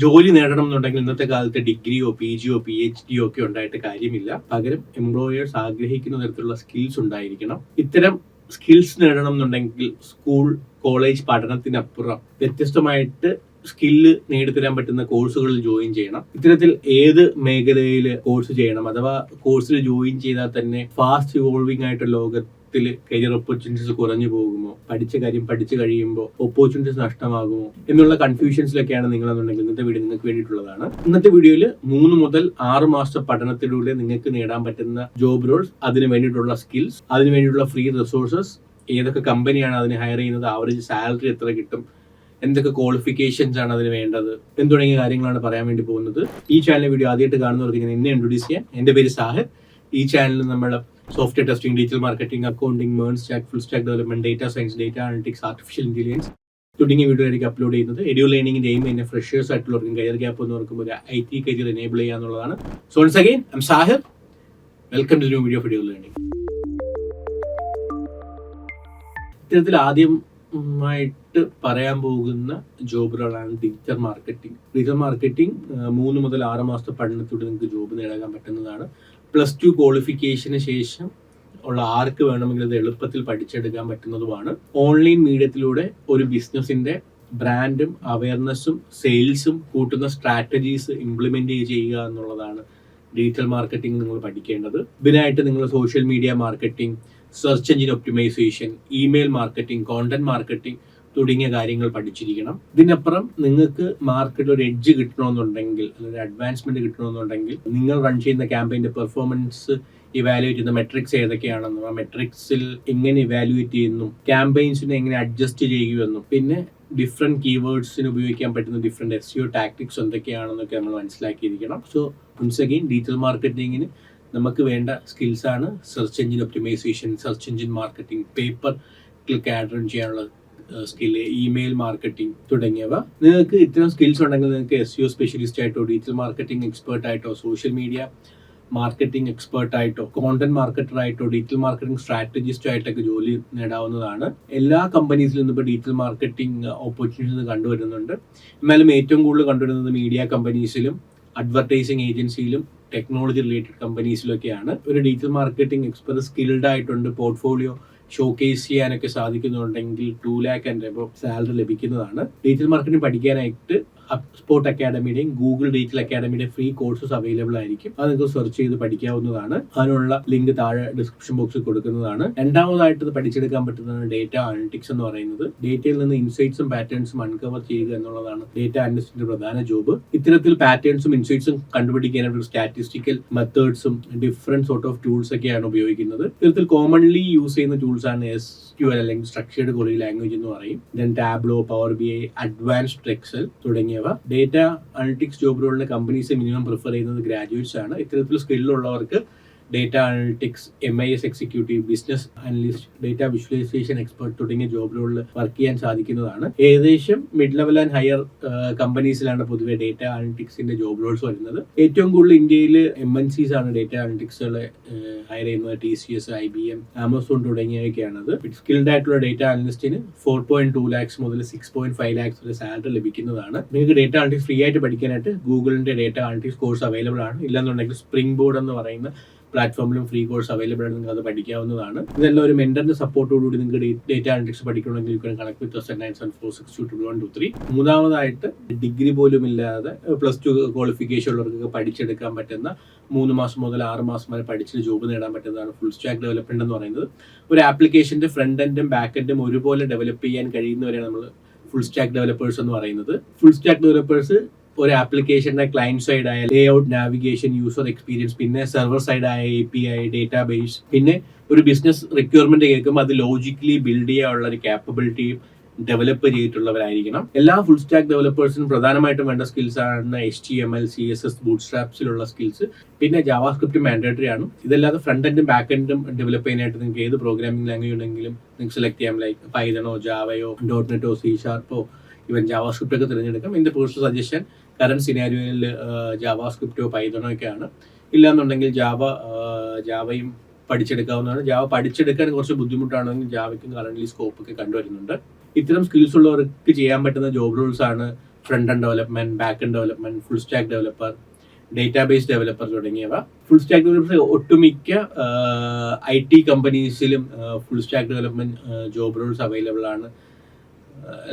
ജോലി നേടണം എന്നുണ്ടെങ്കിൽ ഇന്നത്തെ കാലത്ത് ഡിഗ്രിയോ PGയോ PhDയോ ഒക്കെ ഉണ്ടായിട്ട് കാര്യമില്ല. പകരം എംപ്ലോയേഴ്സ് ആഗ്രഹിക്കുന്ന തരത്തിലുള്ള സ്കിൽസ് ഉണ്ടായിരിക്കണം. ഇത്തരം സ്കിൽസ് നേടണം എന്നുണ്ടെങ്കിൽ സ്കൂൾ കോളേജ് പഠനത്തിനപ്പുറം വ്യത്യസ്തമായിട്ട് സ്കില്ല് നേടിത്തരാൻ പറ്റുന്ന കോഴ്സുകളിൽ ജോയിൻ ചെയ്യണം. ഇത്തരത്തിൽ ഏത് മേഖലയിൽ കോഴ്സ് ചെയ്യണം, അഥവാ കോഴ്സിൽ ജോയിൻ ചെയ്താൽ തന്നെ ഫാസ്റ്റ് ഇവോൾവിംഗ് ആയിട്ട് ലോകത്തിൽ കരിയർ ഓപ്പർച്യൂണിറ്റീസ് കുറഞ്ഞു പോകുമോ, പഠിച്ച കാര്യം പഠിച്ചു കഴിയുമ്പോൾ ഓപ്പർച്യൂണിറ്റീസ് നഷ്ടമാകുമോ എന്നുള്ള കൺഫ്യൂഷൻസിലൊക്കെയാണ് നിങ്ങളെന്നുണ്ടെങ്കിൽ ഇന്നത്തെ വീഡിയോ നിങ്ങൾക്ക് വേണ്ടിയിട്ടുള്ളതാണ്. ഇന്നത്തെ വീഡിയോയിൽ 3 മുതൽ 6 മാസത്തെ പഠനത്തിലൂടെ നിങ്ങൾക്ക് നേടാൻ പറ്റുന്ന ജോബ് റോൾസ്, അതിന് വേണ്ടിയിട്ടുള്ള സ്കിൽസ്, അതിന് വേണ്ടിയിട്ടുള്ള ഫ്രീ റിസോഴ്സസ്, ഏതൊക്കെ കമ്പനിയാണ് അതിന് ഹയർ ചെയ്യുന്നത്, ആവറേജ് സാലറി എത്ര കിട്ടും, എന്തൊക്കെ ക്വാളിഫിക്കേഷൻസ് ആണ് അതിന് വേണ്ടത് എന്ന് തുടങ്ങിയ കാര്യങ്ങളാണ് പറയാൻ വേണ്ടി പോകുന്നത്. ഈ ചാനൽ വീഡിയോ ആദ്യമായിട്ട് കാണുന്നവർക്ക് ഞാൻ എന്നെ ഇൻട്രൊഡ്യൂസ് ചെയ്യാം. എൻ്റെ പേര് സാഹിർ. ഈ ചാനലിൽ നമ്മൾ software testing, digital marketing, accounting, മേൺ stack, full stack development, data science, data analytics, artificial intelligence തുടങ്ങിയ വീഡിയോ ആയിരിക്കും അപ്ലോഡ് ചെയ്യുന്നത്. എഡ്യൂ ലേണിംഗിന്റെ എയിം തന്നെ ഫ്രഷേഴ്സ് ആയിട്ടുള്ളവർക്കും കരിയർ ഗ്യാപ്പ് വന്നവർക്കും ഒരു IT കരിയർ എനേബിൾ ചെയ്യുക എന്നുള്ളതാണ്. So once again I'm Sahir. Welcome to new video of Edu learning. ഇത്തരത്തിൽ ആദ്യമായിട്ട് പറയാൻ പോകുന്ന ജോബ് റോളാണ് ഡിജിറ്റൽ മാർക്കറ്റിംഗ്. ഡിജിറ്റൽ മാർക്കറ്റിംഗ് 3 മുതൽ 6 മാസത്തെ പഠനത്തിലൂടെ നിങ്ങൾക്ക് ജോബ് നേടാൻ പറ്റുന്നതാണ്. +2 ക്വാളിഫിക്കേഷന് ശേഷം ഉള്ള ആർക്ക് വേണമെങ്കിലും ഇത് എളുപ്പത്തിൽ പഠിച്ചെടുക്കാൻ പറ്റുന്നതുമാണ്. ഓൺലൈൻ മീഡിയത്തിലൂടെ ഒരു ബിസിനസിന്റെ ബ്രാൻഡും അവയർനെസ്സും സെയിൽസും കൂട്ടുന്ന സ്ട്രാറ്റജീസ് ഇംപ്ലിമെന്റ് ചെയ്യുക എന്നുള്ളതാണ് ഡിജിറ്റൽ മാർക്കറ്റിംഗ് നിങ്ങൾ പഠിക്കേണ്ടത്. ഇതിനായിട്ട് നിങ്ങൾ social media marketing, search engine optimisation, email marketing, content marketing തുടങ്ങിയ കാര്യങ്ങൾ പഠിച്ചിരിക്കണം. ഇതിനപ്പുറം നിങ്ങൾക്ക് മാർക്കറ്റിൽ ഒരു എഡ്ജ് കിട്ടണമെന്നുണ്ടെങ്കിൽ, അല്ലെങ്കിൽ അഡ്വാൻസ്മെന്റ് കിട്ടണമെന്നുണ്ടെങ്കിൽ, നിങ്ങൾ റൺ ചെയ്യുന്ന ക്യാമ്പയിന്റെ പെർഫോമൻസ് ഇവാലുവേറ്റ് ചെയ്യുന്ന മെട്രിക്സ് ഏതൊക്കെയാണെന്നും, ആ മെട്രിക്സിൽ എങ്ങനെ ഇവാലുവേറ്റ് ചെയ്യുന്നു, ക്യാമ്പയിൻസിനെ എങ്ങനെ അഡ്ജസ്റ്റ് ചെയ്യുമെന്നും, പിന്നെ ഡിഫറെന്റ് കീവേഡ്സിന് ഉപയോഗിക്കാൻ പറ്റുന്ന ഡിഫറെന്റ് SEO ടാക്ടിക്സ് എന്തൊക്കെയാണെന്നൊക്കെ നമ്മൾ മനസ്സിലാക്കിയിരിക്കണം. സോ വൺസ് അഗെയിൻ ഡിജിറ്റൽ മാർക്കറ്റിംഗിന് നമുക്ക് വേണ്ട സ്കിൽസ് ആണ് search engine optimisation, search engine marketing, pay per click ad run ചെയ്യാനുള്ള സ്കില്ല്, ഇമെയിൽ മാർക്കറ്റിംഗ് തുടങ്ങിയവ. നിങ്ങൾക്ക് ഇത്തരം സ്കിൽസ് ഉണ്ടെങ്കിൽ നിങ്ങൾക്ക് SEO സ്പെഷ്യലിസ്റ്റ് ആയിട്ടോ, ഡിജിറ്റൽ മാർക്കറ്റിംഗ് എക്സ്പേർട്ട് ആയിട്ടോ, സോഷ്യൽ മീഡിയ മാർക്കറ്റിംഗ് എക്സ്പേർട്ട് ആയിട്ടോ, കോണ്ടന്റ് മാർക്കറ്റർ ആയിട്ടോ, ഡിജിറ്റൽ മാർക്കറ്റിംഗ് സ്ട്രാറ്റജിസ്റ്റ് ആയിട്ടൊക്കെ ജോലി നേടാവുന്നതാണ്. എല്ലാ കമ്പനീസിലും നിന്ന് ഇപ്പോൾ ഡിജിറ്റൽ മാർക്കറ്റിംഗ് ഓപ്പർച്യൂണിറ്റീസ് കണ്ടുവരുന്നുണ്ട്. എന്നാലും ഏറ്റവും കൂടുതൽ കണ്ടുവരുന്നത് മീഡിയ കമ്പനീസിലും അഡ്വർടൈസിങ് ഏജൻസിയിലും ടെക്നോളജി റിലേറ്റഡ് കമ്പനീസിലൊക്കെയാണ്. ഒരു ഡിജിറ്റൽ മാർക്കറ്റിംഗ് എക്സ്പെർട്ട് സ്കിൽഡ് ആയിട്ടുണ്ട്, പോർട്ട്ഫോളിയോ ഷോക്കേസ് ചെയ്യാനൊക്കെ സാധിക്കുന്നുണ്ടെങ്കിൽ 2 lakh and above സാലറി ലഭിക്കുന്നതാണ്. ഡിജിറ്റൽ മാർക്കറ്റിംഗ് പഠിക്കാനായിട്ട് HubSpot അക്കാഡമിയുടെയും ഗൂഗിൾ ഡിജിറ്റൽ അക്കാഡമിയുടെ ഫ്രീ കോഴ്സസ് അവൈലബിൾ ആയിരിക്കും. അത് നിങ്ങൾക്ക് സെർച്ച് ചെയ്ത് പഠിക്കാവുന്നതാണ്. അതിനുള്ള ലിങ്ക് താഴെ ഡിസ്ക്രിപ്ഷൻ ബോക്സിൽ കൊടുക്കുന്നതാണ്. രണ്ടാമതായിട്ട് ഇത് പഠിച്ചെടുക്കാൻ പറ്റുന്നതാണ് ഡേറ്റ അനലിറ്റിക്സ് എന്ന് പറയുന്നത്. ഡേറ്റയിൽ നിന്ന് ഇൻസൈറ്റ്സും പാറ്റേൺസും അൺകവർ ചെയ്യുക എന്നുള്ളതാണ് ഡേറ്റ അനലിസ്റ്റിന്റെ പ്രധാന ജോബ്. ഇത്തരത്തിൽ പാറ്റേൺസും ഇൻസൈറ്റ്സും കണ്ടുപിടിക്കാനായിട്ട് സ്റ്റാറ്റിസ്റ്റിക്കൽ മെത്തേഡ്സും ഡിഫറെന്റ് സോർട്ട് ഓഫ് ടൂൾസ് ഒക്കെയാണ് ഉപയോഗിക്കുന്നത്. ഇത്തരത്തിൽ കോമൺലി യൂസ് ചെയ്യുന്ന ടൂൾസ് ആണ് SQL അല്ലെങ്കിൽ സ്ട്രക്ചേർഡ് ക്വറി ലാംഗ്വേജ് എന്ന് പറയും. Then Tableau, power BI, advanced Excel തുടങ്ങിയവ. ഡേറ്റ അനലിറ്റിക്സ് ജോബ് റോളിലെ കമ്പനീസ് മിനിമം പ്രിഫർ ചെയ്യുന്നത് ഗ്രാജുവേറ്റ്സ് ആണ്. ഇത്തരത്തിൽ സ്കില്ലുള്ളവർക്ക് data analytics, MIS executive, business analyst, data visualisation expert തുടങ്ങിയ ജോബ് റോളിൽ വർക്ക് ചെയ്യാൻ സാധിക്കുന്നതാണ്. ഏകദേശം മിഡ് ലെവൽ ആൻഡ് ഹയർ കമ്പനീസിലാണ് പൊതുവെ ഡേറ്റ അനലിറ്റിക്സിന്റെ ജോബ് റോൾസ് വരുന്നത്. ഏറ്റവും കൂടുതൽ ഇന്ത്യയിൽ MNCs ആണ് ഡേറ്റ അനലിറ്റിക്സുകളെ ഹയർ ചെയ്യുന്നത്. TCS, IBM, ആമസോൺ തുടങ്ങിയവയൊക്കെയാണത്. സ്കിൽഡ് ആയിട്ടുള്ള ഡേറ്റ അനലിസ്റ്റിന് 4.2 lakhs മുതൽ 6.5 lakhs വരെ സാലറി ലഭിക്കുന്നതാണ്. നിങ്ങൾക്ക് ഡേറ്റ അനലിറ്റിക്സ് ഫ്രീ ആയിട്ട് പഠിക്കാനായിട്ട് ഗൂഗിളിന്റെ ഡേറ്റ അനലിറ്റിക്സ് കോഴ്സ് അവൈലബിൾ ആണ്. ഇല്ലെന്നുണ്ടെങ്കിൽ സ്പ്രിംഗ് ബോർഡ് എന്ന് പറയുന്ന പ്ലാറ്റ്ഫോമിലും ഫ്രീ കോഴ്സ് അവൈലബിൾ ആണ്. നിങ്ങൾക്ക് അത് പഠിക്കാവുന്നതാണ്. ഇതെല്ലാം ഒരു മെന്ററിന്റെ സപ്പോർട്ടോടുകൂടി നിങ്ങൾക്ക് ഡേറ്റ അനലിറ്റിക്സ് പഠിക്കണമെങ്കിൽ കണക്ട് വിത്ത് 9774622123. മൂന്നാമതായിട്ട് ഡിഗ്രി പോലും ഇല്ലാതെ +2 ക്വാളിഫിക്കേഷൻ ഉള്ളവർക്കൊക്കെ പഠിച്ചെടുക്കാൻ പറ്റുന്ന 3 മാസം മുതൽ 6 മാസം വരെ പഠിച്ചിട്ട് ജോബ് നേടാൻ പറ്റുന്നതാണ് ഫുൾ സ്റ്റാക്ക് ഡെവലപ്മെന്റ് എന്ന് പറയുന്നത്. ഒരു ആപ്ലിക്കേഷന്റെ ഫ്രണ്ട് എൻഡും ബാക്ക് എൻഡും ഒരുപോലെ ഡെവലപ്പ് ചെയ്യാൻ കഴിയുന്നവരെയാണ് നമ്മൾ ഫുൾ സ്റ്റാക്ക് ഡെവലപ്പേഴ്സ് എന്ന് പറയുന്നത്. ഫുൾ സ്റ്റാക്ക് ഡെവലപ്പേഴ്സ് ഒരു ആപ്ലിക്കേഷന്റെ ക്ലയന്റ് സൈഡ് ആയ ലേ ഔട്ട്, നാവിഗേഷൻ, യൂസർ എക്സ്പീരിയൻസ്, പിന്നെ സെർവർ സൈഡ് ആയ API, ഡേറ്റാബേസ്, പിന്നെ ഒരു ബിസിനസ് റിക്വയർമെന്റ് കേൾക്കുമ്പോൾ അത് ലോജിക്കലി ബിൽഡ് ചെയ്യാനുള്ള ഒരു കാപ്പബിലിറ്റിയും ഡെവലപ്പ് ചെയ്തിട്ടുള്ളവരായിരിക്കണം. എല്ലാ ഫുൾ സ്റ്റാക്ക് ഡെവലപ്പേഴ്സിനും പ്രധാനമായിട്ടും വേണ്ട സ്കിൽസ് ആണ് HTML, CSS, ബൂട്ട്സ്ട്രാപ്സിലുള്ള സ്കിൽസ്. പിന്നെ ജാവാസ്ക്രിപ്റ്റ് മാൻഡേറ്ററി ആണ്. ഇതല്ലാതെ ഫ്രണ്ട് എൻഡും ബാക്ക് എൻഡും ഡെവലപ്പ് ചെയ്യാനായിട്ട് നിങ്ങൾക്ക് ഏത് പ്രോഗ്രാമിംഗ് ലാംഗ്വേജ് ഉണ്ടെങ്കിലും നിങ്ങൾക്ക് സെലക്ട് ചെയ്യാം. ലൈക്ക് പൈതണോ, ജാവയോ, .NET, C# ഇവൻ ജാവാസ്ക്രിപ്റ്റ് ഒക്കെ തിരഞ്ഞെടുക്കാം. എൻ്റെ പേഴ്സണൽ സജഷൻ കറന്റ് സിനാരിയോയിൽ ജാവാസ്ക്രിപ്റ്റോ പൈതണോ ഒക്കെയാണ്. ഇല്ലാന്നുണ്ടെങ്കിൽ ജാവയും പഠിച്ചെടുക്കാവുന്നതാണ്. ജാവ പഠിച്ചെടുക്കാൻ കുറച്ച് ബുദ്ധിമുട്ടാണെങ്കിൽ ജാവയ്ക്കും കറന്റ്ലി സ്കോപ്പ് ഒക്കെ കണ്ടുവരുന്നുണ്ട്. ഇത്തരം സ്കിൽസ് ഉള്ളവർക്ക് ചെയ്യാൻ പറ്റുന്ന ജോബ് റോൾസ് ആണ് front end development, back end development, full stack developer, database developer തുടങ്ങിയവ. ഫുൾ സ്റ്റാക്ക് ഡെവലപ്പർ ഒട്ടുമിക്ക IT കമ്പനീസിലും full stack development job roles available ആണ്.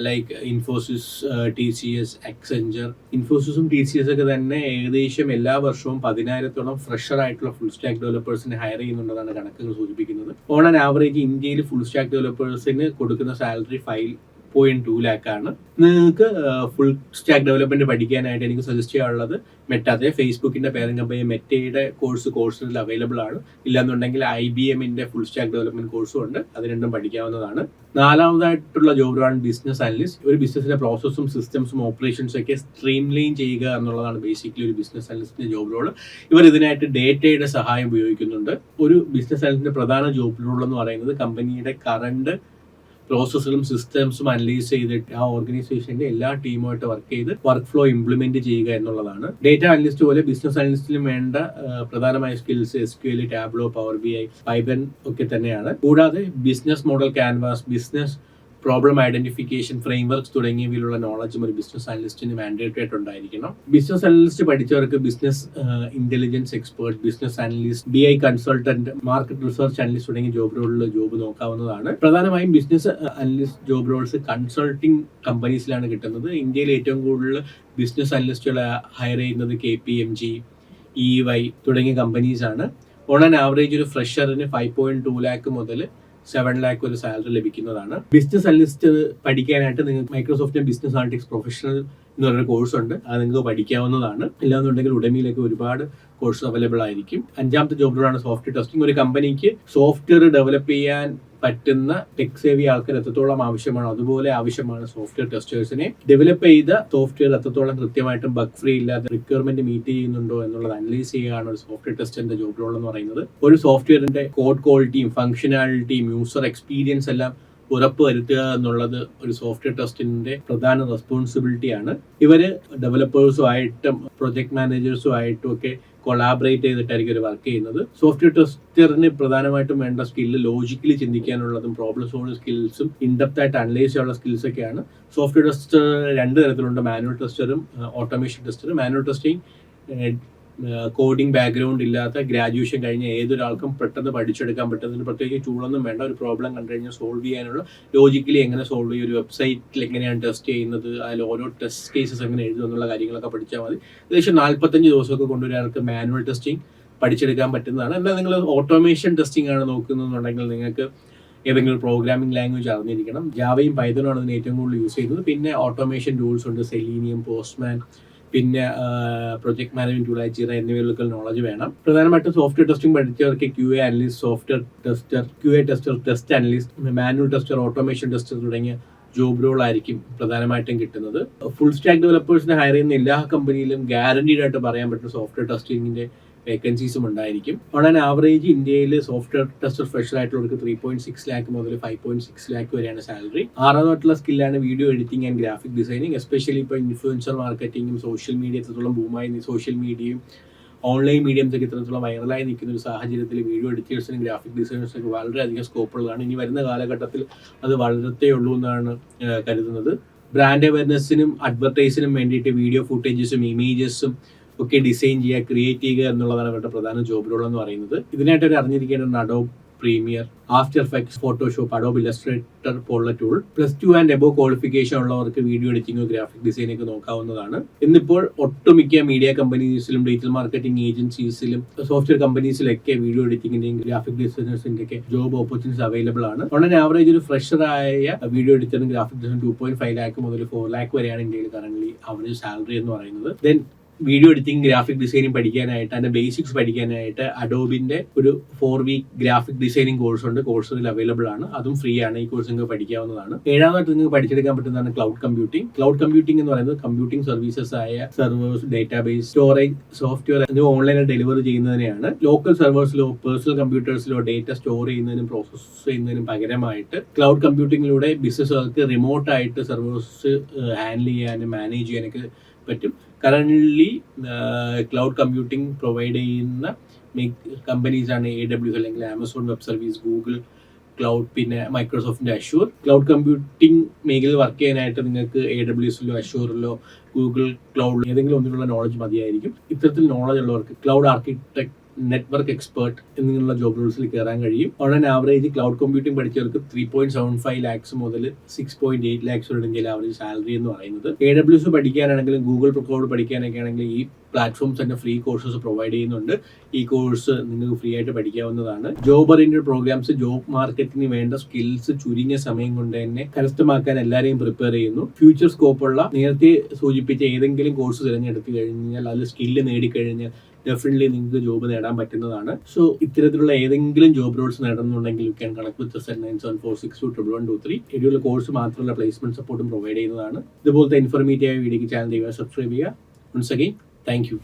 Like Infosys, TCS, Accenture. ഇൻഫോസിസും TCS ഒക്കെ തന്നെ ഏകദേശം എല്ലാ വർഷവും 10,000-ഓളം ഫ്രഷർ ആയിട്ടുള്ള ഫുൾ സ്റ്റാക്ക് ഡെവലപ്പേഴ്സിനെ ഹയർ ചെയ്യുന്നുണ്ടെന്നാണ് കണക്കുകൾ സൂചിപ്പിക്കുന്നത്. ഓൺ ആൻ ആവറേജ് ഇന്ത്യയിൽ ഫുൾ സ്റ്റാക്ക് ഡെവലപ്പേഴ്സിന് കൊടുക്കുന്ന സാലറി 5.2 lakh ആണ്. നിങ്ങൾക്ക് ഫുൾ സ്റ്റാക്ക് ഡെവലപ്മെന്റ് പഠിക്കാനായിട്ട് എനിക്ക് സജസ്റ്റ് ചെയ്യാനുള്ളത് മെറ്റ, ഫേസ്ബുക്കിന്റെ പേരന്റ് കമ്പനി മെറ്റയുടെ കോഴ്സിൽ അവൈലബിൾ ആണ്. ഇല്ലാന്നുണ്ടെങ്കിൽ IBMന്റെ ഫുൾ സ്റ്റാക്ക് ഡെവലപ്മെന്റ് കോഴ്സും ഉണ്ട്. അത് രണ്ടും പഠിക്കാവുന്നതാണ്. നാലാമതായിട്ടുള്ള ജോബ് റോളാണ് ബിസിനസ് അനലിസ്റ്റ്. ഒരു ബിസിനസിന്റെ പ്രോസസ്സും സിസ്റ്റംസും ഓപ്പറേഷൻസും ഒക്കെ സ്ട്രീംലൈൻ ചെയ്യുക എന്നുള്ളതാണ് ബേസിക്കലി ഒരു ബിസിനസ് അനലിസ്റ്റിന്റെ ജോബ് റോൾ. ഇവർ ഇതിനായിട്ട് ഡേറ്റയുടെ സഹായം ഉപയോഗിക്കുന്നുണ്ട്. ഒരു ബിസിനസ് അനലിസ്റ്റിന്റെ പ്രധാന ജോബ് റോൾ എന്ന് പറയുന്നത് കമ്പനിയുടെ കറണ്ട് പ്രോസസ്സുകളും സിസ്റ്റംസും അനലൈസ് ചെയ്തിട്ട് ആ ഓർഗനൈസേഷന്റെ എല്ലാ ടീമുമായിട്ട് വർക്ക് ചെയ്ത് വർക്ക് ഫ്ലോ ഇംപ്ലിമെന്റ് ചെയ്യുക എന്നുള്ളതാണ്. ഡേറ്റ അനലിസ്റ്റ് പോലെ ബിസിനസ് അനലിസ്റ്റിലും വേണ്ട പ്രധാനമായ skills SQL, Tableau, power BI, Python ഒക്കെ തന്നെയാണ്. കൂടാതെ business model canvas, business problem identification frameworks തുടങ്ങിയവയിലുള്ള നോളജും ഒരു ബിസിനസ് അനലിസ്റ്റിന് മാൻഡേറ്ററി ആയിട്ട് ഉണ്ടായിരിക്കണം. ബിസിനസ് അനലിസ്റ്റ് പഠിച്ചവർക്ക് business intelligence expert, business analyst, BI consultant, market research analyst തുടങ്ങിയ ജോബ് റോളിൽ ജോബ് നോക്കാവുന്നതാണ്. പ്രധാനമായും business analyst job roles consulting കമ്പനീസിലാണ് കിട്ടുന്നത്. ഇന്ത്യയിൽ ഏറ്റവും കൂടുതൽ ബിസിനസ് അനലിസ്റ്റുകളെ ഹയർ ചെയ്യുന്നത് KPMG, EY തുടങ്ങിയ കമ്പനീസാണ്. ഓൺ ആൻ ആവറേജ് ഒരു ഫ്രഷറിന് 5.2 lakh മുതൽ 7 lakh ഒരു സാലറി ലഭിക്കുന്നതാണ്. ബിസിനസ് അനലിസ്റ്റ് പഠിക്കാനായിട്ട് നിങ്ങൾക്ക് മൈക്രോസോഫ്റ്റിന്റെ ബിസിനസ് അനലിറ്റിക്സ് പ്രൊഫഷണൽ എന്ന് പറയുന്ന കോഴ്സ് ഉണ്ട്. അത് നിങ്ങൾക്ക് പഠിക്കാവുന്നതാണ്. ഇല്ലാന്നുണ്ടെങ്കിൽ ഉടമയിലേക്ക് ഒരുപാട് കോഴ്സ് അവൈലബിൾ ആയിരിക്കും. അഞ്ചാമത്തെ ജോബ് റോളാണ് സോഫ്റ്റ്വെയർ ടെസ്റ്റിംഗ്. ഒരു കമ്പനിക്ക് സോഫ്റ്റ്വെയർ ഡെവലപ്പ് ചെയ്യാൻ പറ്റുന്ന ടെക് സേവി ആൾക്കാർ എത്രത്തോളം ആവശ്യമാണോ അതുപോലെ ആവശ്യമാണ് സോഫ്റ്റ്വെയർ ടെസ്റ്റേഴ്സിനെ. ഡെവലപ്പ് ചെയ്ത സോഫ്റ്റ്വെയർ എത്രത്തോളം കൃത്യമായിട്ടും ബഗ് ഫ്രീ ഇല്ലാതെ റിക്വയർമെന്റ് മീറ്റ് ചെയ്യുന്നുണ്ടോ എന്നുള്ളത് അനലൈസ് ചെയ്യുകയാണ് ഒരു സോഫ്റ്റ്വെയർ ടെസ്റ്ററിന്റെ ജോബ് റോൾ എന്ന് പറയുന്നത്. ഒരു സോഫ്റ്റ്വെയറിന്റെ കോഡ് ക്വാളിറ്റിയും ഫംഗ്ഷനാലിറ്റിയും യൂസർ എക്സ്പീരിയൻസ് എല്ലാം ഉറപ്പ് വരുത്തുക എന്നുള്ളത് ഒരു സോഫ്റ്റ്വെയർ ടെസ്റ്റിന്റെ പ്രധാന റെസ്പോൺസിബിലിറ്റിയാണ്. ഇവര് ഡെവലപ്പേഴ്സുമായിട്ടും പ്രൊജക്ട് മാനേജേഴ്സുമായിട്ടും ഒക്കെ കൊളാബറേറ്റ് ചെയ്തിട്ടായിരിക്കും ഒരു വർക്ക് ചെയ്യുന്നത്. സോഫ്റ്റ്വെയർ ടെസ്റ്ററിന് പ്രധാനമായിട്ടും വേണ്ട സ്കില്ല് ലോജിക്കലി ചിന്തിക്കാനുള്ളതും പ്രോബ്ലം സോൾവിംഗ് സ്കിൽസും ഇൻഡെപ്ത് ആയിട്ട് അനലൈസ് ചെയ്യാനുള്ള സ്കിൽസ് ഒക്കെയാണ്. സോഫ്റ്റ്വെയർ ടെസ്റ്റർ രണ്ട് തരത്തിലുണ്ട്, മാനുവൽ ടെസ്റ്ററും ഓട്ടോമേഷൻ ടെസ്റ്ററും. മാനുവൽ ടെസ്റ്റിംഗ് കോഡിംഗ് ബാക്ക്ഗ്രൗണ്ട് ഇല്ലാത്ത ഗ്രാജുവേഷൻ കഴിഞ്ഞ ഏതൊരാൾക്കും പെട്ടെന്ന് പഠിച്ചെടുക്കാൻ പറ്റുന്നതിന് പ്രത്യേകിച്ച് ടൂളൊന്നും വേണ്ട. ഒരു പ്രോബ്ലം കണ്ടു കഴിഞ്ഞാൽ സോൾവ് ചെയ്യാനുള്ള ലോജിക്കലി എങ്ങനെ സോൾവ് ചെയ്യും, ഒരു വെബ്സൈറ്റിൽ എങ്ങനെയാണ് ടെസ്റ്റ് ചെയ്യുന്നത്, അതിൽ ഓരോ ടെസ്റ്റ് കേസസ് എങ്ങനെ എഴുതും എന്നുള്ള കാര്യങ്ങളൊക്കെ പഠിച്ചാൽ മതി. ഏകദേശം 45 ദിവസമൊക്കെ കൊണ്ടൊരാൾക്ക് മാനുവൽ ടെസ്റ്റിംഗ് പഠിച്ചെടുക്കാൻ പറ്റുന്നതാണ്. എന്നാൽ നിങ്ങൾ ഓട്ടോമേഷൻ ടെസ്റ്റിംഗ് ആണ് നോക്കുന്നതെന്നുണ്ടെങ്കിൽ നിങ്ങൾക്ക് ഏതെങ്കിലും പ്രോഗ്രാമിംഗ് ലാംഗ്വേജ് അറിഞ്ഞിരിക്കണം. ജാവയും പൈത്തണും ആണ് ഇതിന് ഏറ്റവും കൂടുതൽ യൂസ് ചെയ്യുന്നത്. പിന്നെ ഓട്ടോമേഷൻ ടൂൾസ് ഉണ്ട്, സെലീനിയം, പോസ്റ്റ്മാൻ, പിന്നെ പ്രൊജക്ട് മാനേജ്മെന്റ് ടൂൾ ജിറ എന്നിവയിലൊക്കെ നോളജ് വേണം. പ്രധാനമായിട്ടും സോഫ്റ്റ്വെയർ ടെസ്റ്റിംഗ് പഠിച്ചവർക്ക് QA analyst, software tester, QA tester, test analyst, manual tester, automation tester തുടങ്ങിയ ജോബ് റോൾ ആയിരിക്കും പ്രധാനമായിട്ടും കിട്ടുന്നത്. ഫുൾ സ്റ്റാക്ക് ഡെവലപ്പേഴ്സിനെ ഹയർ ചെയ്യുന്ന എല്ലാ കമ്പനിയിലും ഗ്യാരണ്ടീഡ് ആയിട്ട് പറയാൻ പറ്റുന്ന സോഫ്റ്റ്വെയർ ടെസ്റ്റിംഗിന്റെ വേക്കൻസീസും ഉണ്ടായിരിക്കും. ഓൺ ആൻ ആവറേജ് ഇന്ത്യയിൽ സോഫ്റ്റ്വെയർ ടെസ്റ്റർ ഫ്രഷർ ആയിട്ടുള്ളവർക്ക് 3.6 lakh മുതൽ 5.6 lakh വരെയാണ് സാലറി. ആറാമതായിട്ടുള്ള സ്കില്ലാണ് video editing and graphic designing. Especially ഇപ്പോൾ ഇൻഫ്ലുവൻസർ മാർക്കറ്റിംഗും സോഷ്യൽ മീഡിയ എത്രത്തോളം ബൂമായി, സോഷ്യൽ മീഡിയയും ഓൺലൈൻ മീഡിയംസ് ഒക്കെ ഇത്രത്തോളം വൈറലായി നിൽക്കുന്ന ഒരു സാഹചര്യത്തിൽ വീഡിയോ എഡിറ്റേഴ്സിനും ഗ്രാഫിക് ഡിസൈനേഴ്സിനൊക്കെ വളരെയധികം സ്കോപ്പുള്ളതാണ്. ഇനി വരുന്ന കാലഘട്ടത്തിൽ അത് വളരത്തേ ഉള്ളൂ എന്നാണ് കരുതുന്നത്. ബ്രാൻഡ് അവയർനെസ്സിനും അഡ്വർടൈസിനും വേണ്ടിയിട്ട് വീഡിയോ ഫുട്ടേജസും ഇമേജസും ഒക്കെ ഡിസൈൻ ചെയ്യുക, ക്രിയേറ്റ് ചെയ്യുക എന്നുള്ളതാണ് അവരുടെ പ്രധാന ജോബ് റോൾ എന്ന് പറയുന്നത്. ഇതിനായിട്ട് അവർ അറിഞ്ഞിരിക്കേണ്ടത് Adobe Premiere, After Effects, Photoshop, Adobe Illustrator പോലുള്ള ടൂൾ. +2 ആൻഡ് എബോവ് ക്വാളിഫിക്കേഷൻ ഉള്ളവർക്ക് വീഡിയോ എഡിറ്റിംഗോ ഗ്രാഫിക് ഡിസൈനൊക്കെ നോക്കാവുന്നതാണ്. ഇന്നിപ്പോൾ ഒട്ടുമിക്ക മീഡിയ കമ്പനീസിലും ഡിജിറ്റൽ മാർക്കറ്റിംഗ് ഏജൻസീസിലും സോഫ്റ്റ്വെയർ കമ്പനീസിലൊക്കെ വീഡിയോ എഡിറ്റിംഗിന്റെയും ഗ്രാഫിക് ഡിസൈനേഴ്സിന്റെ ഒക്കെ ജോബ് ഓപ്പർച്യൂണിറ്റീസ് അവൈലബിൾ ആണ്. ഓൺ ആവറേജ് ഒരു ഫ്രഷറായ വീഡിയോ എഡിറ്ററിന് ഗ്രാഫിക് ഡിസൈൻ 2.5 lakh മുതൽ 4 lakh വരെയാണ് ഇന്ത്യയിൽ കറന്റ് അവരുടെ സാലറി എന്ന് പറയുന്നത്. Then video editing, graphic designing പഠിക്കാനായിട്ട്, അതിന്റെ ബേസിക്സ് പഠിക്കാനായിട്ട് അഡോബിന്റെ ഒരു 4 week ഗ്രാഫിക് ഡിസൈനിങ് കോഴ്സ് ഉണ്ട്. കോഴ്സിൽ അവൈലബിൾ ആണ്. അതും ഫ്രീ ആണ്. ഈ കോഴ്സ് നിങ്ങൾക്ക് പഠിക്കാവുന്നതാണ്. ഏഴാമതായിട്ട് നിങ്ങൾക്ക് പഠിച്ചെടുക്കാൻ പറ്റുന്നതാണ് ക്ലൗഡ് കമ്പ്യൂട്ടിംഗ്. ക്ലൗഡ് കമ്പ്യൂട്ടിംഗ് എന്ന് പറയുന്നത് കമ്പ്യൂട്ടിംഗ് സർവീസസ് ആയ സെർവേഴ്സ്, ഡേറ്റാബേസ്, സ്റ്റോറേജ്, സോഫ്റ്റ്വെയർ എന്നിവ ഓൺലൈനിൽ ഡെലിവറി ചെയ്യുന്നതിനെയാണ്. ലോക്കൽ സെർവേഴ്സിലോ പേഴ്സണൽ കമ്പ്യൂട്ടേഴ്സിലോ ഡേറ്റ സ്റ്റോർ ചെയ്യുന്നതിനും പ്രോസസ് ചെയ്യുന്നതിനും പകരമായിട്ട് ക്ലൗഡ് കമ്പ്യൂട്ടിങ്ങിലൂടെ ബിസിനസ്സുകൾക്ക് റിമോട്ടായിട്ട് സെർവേഴ്സ് ഹാൻഡിൽ ചെയ്യാനും മാനേജ് ചെയ്യാനൊക്കെ പറ്റും. കറന്റ്ലി ക്ലൗഡ് കമ്പ്യൂട്ടിംഗ് പ്രൊവൈഡ് ചെയ്യുന്ന കമ്പനീസാണ് AWS അല്ലെങ്കിൽ Amazon web service, Google cloud, പിന്നെ മൈക്രോസോഫ്റ്റിന്റെ അഷ്യൂർ. ക്ലൗഡ് കമ്പ്യൂട്ടിംഗ് മേഖലയിൽ വർക്ക് ചെയ്യാനായിട്ട് നിങ്ങൾക്ക് AWSലോ അഷ്യൂറിലോ ഗൂഗിൾ ക്ലൗഡിലോ ഏതെങ്കിലും ഒന്നിനുള്ള നോളജ് മതിയായിരിക്കും. ഇത്തരത്തിൽ നോളജ് ഉള്ളവർക്ക് ക്ലൗഡ് ആർക്കിടെക്ട്, നെറ്റ്വർക്ക് എക്സ്പേർട്ട് എന്നിങ്ങനെയുള്ള ജോബ് റോൾസിൽ കയറാൻ കഴിയും. ഓൺ ആവറേജ് ക്ലൗഡ് കമ്പ്യൂട്ടിംഗ് പഠിച്ചവർക്ക് 3.75 lakhs മുതൽ 6.8 lakhs വരെ ഇന്ത്യയിൽ ആവറേജ് സാലറി എന്ന് പറയുന്നത്. AWS പഠിക്കാനാണെങ്കിലും ഗൂഗിൾ ക്ലൗഡ് പഠിക്കാനൊക്കെ ആണെങ്കിൽ ഈ പ്ലാറ്റ്ഫോംസ് തന്നെ ഫ്രീ കോഴ്സസ് പ്രൊവൈഡ് ചെയ്യുന്നുണ്ട്. ഈ കോഴ്സ് നിങ്ങൾക്ക് ഫ്രീ ആയിട്ട് പഠിക്കാവുന്നതാണ്. ജോബ് ഓറിയന്റഡ് പ്രോഗ്രാംസ് ജോബ് മാർക്കറ്റിന് വേണ്ട സ്കിൽസ് ചുരുങ്ങിയ സമയം കൊണ്ട് തന്നെ കരസ്ഥമാക്കാൻ എല്ലാവരെയും പ്രിപ്പയർ ചെയ്യുന്നു. ഫ്യൂച്ചർ സ്കോപ്പുള്ള നേരത്തെ സൂചിപ്പിച്ച ഏതെങ്കിലും കോഴ്സ് തിരഞ്ഞെടുത്ത് കഴിഞ്ഞാൽ അതിൽ സ്കില്ല് നേടിക്കഴിഞ്ഞാൽ ഡെഫിനറ്റ്ലി നിങ്ങൾക്ക് ജോബ് നേടാൻ പറ്റുന്നതാണ്. സോ ഇത്തരത്തിലുള്ള ഏതെങ്കിലും ജോബ് റോൾസ് നേടുന്നുണ്ടെങ്കിൽ യു ക്യാൻ കണക്ട് വിത്ത് 9746211123. ഇതിലുള്ള കോഴ്സ് മാത്രമല്ല പ്ലേസ്മെന്റ് സപ്പോർട്ടും പ്രൊവൈഡ് ചെയ്യുന്നതാണ്. ഇതുപോലത്തെ ഇൻഫോർമേറ്റീവ് വീഡിയോക്ക് ചാനൽ സബ്സ്ക്രൈബ് ചെയ്യുക. Once again thank U.